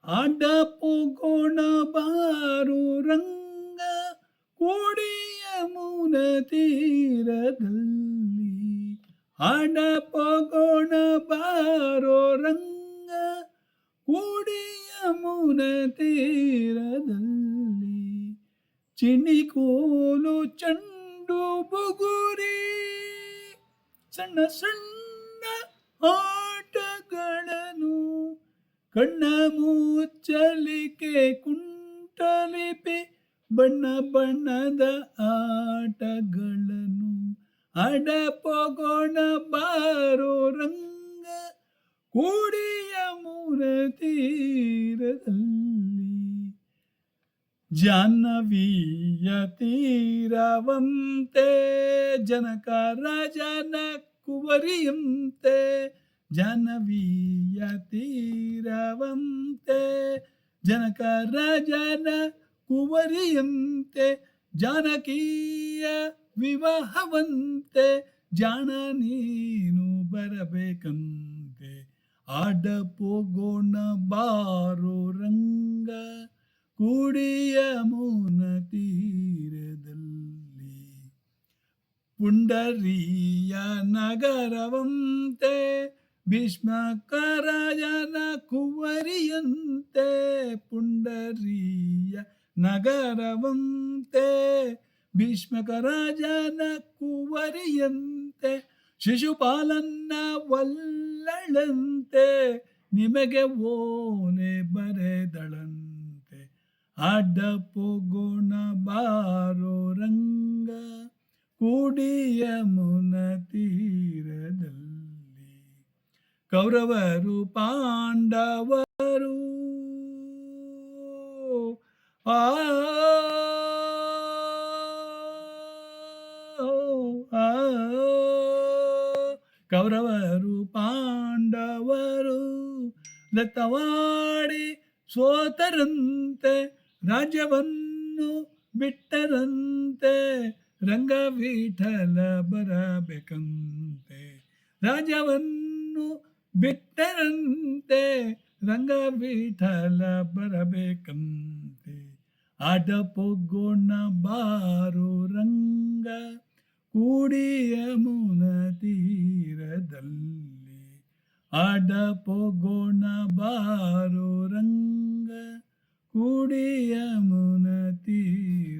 ಆಡ ಪೋಗೋಣ ಬಾರು ರಂಗ ಕೂಡಿಯ ಮುನ ತೀರದಲ್ಲಿ. ಆಡ ಪೋಗೋಣ ಬಾರೋ ರಂಗ ಕೂಡಿಯ ಮುನ ತೀರದಲ್ಲಿ. ಚಿಣಿಕೋಲು ಚಂಡು ಬುಗುರಿ ಸಣ್ಣ ಸಣ್ಣ ಆಟಗಳನ್ನು ಕಣ್ಣ ಮುಚ್ಚಲಿಕೆ ಕುಂಟಲಿಪಿ ಬಣ್ಣ ಬಣ್ಣದ ಆಟಗಳನ್ನು ಆಡಪೋಗೋಣ ಬಾರೋ ರಂಗ ಕೂಡಿಯ ಮೂರ ತೀರದಲ್ಲಿ. ಜಾಹ್ನವಿಯ ತೀರವಂತೆ ಜನಕ ರಾಜನ ಕುವರಿಯಂತೆ. ಜಾಹ್ನವಿಯ ತೀರವಂತೆ ಜನಕ ರಾಜನ ಕುವರಿಯಂತೆ. ಜಾನಕಿಯ ವಿವಾಹವಂತೆ ಜಾಣ ನೀನು ಬರಬೇಕಂತೆ. ಆಡಪೋಗೋಣ ಬಾರೋ ರಂಗ ಕೂಡಿಯ ಮೌನ ತೀರದಲ್ಲಿ. ಪುಂಡರಿಯ ನಗರವಂತೆ ಭೀಷ್ಮಕರಾಜನ ಕುವರಿಯಂತೆ. ಪುಂಡರಿಯ ನಗರವಂತೆ ಭೀಷ್ಮಕರಾಜನ ಕುವರಿಯಂತೆ. ಶಿಶುಪಾಲನ್ನ ವಲ್ಲಳಂತೆ ನಿಮಗೆ ಓಲೆ ಬರೆದಳಂತೆ. ಆಡಪೋಗೋಣ ಬಾರೋ ರಂಗ ಕೂಡಿಯ ಮುನ ತೀರದಲ್ಲಿ. ಕೌರವರು ಪಾಂಡವರು ಆ ಕೌರವರು ಪಾಂಡವರು ಲತವಾಡಿ ಸೋತರಂತೆ. ರಾಜ್ಯವನ್ನು ಬಿಟ್ಟರಂತೆ ರಂಗವಿಠಲ ಬರಬೇಕಂತೆ. ರಾಜ್ಯವನ್ನು ಬಿಟ್ಟರಂತೆ ರಂಗವಿಠಲ ಬರಬೇಕಂತೆ. ಆಡಪೋಗೋಣ ಬಾರೋ ರಂಗ ಕೂಡಿಯ ಮುನ ತೀರದಲ್ಲಿ. ಆಡಪೋಗೋಣ ಬಾರೋ ರಂಗ ಕೂಡಿಯ ಮುನ ತೀರ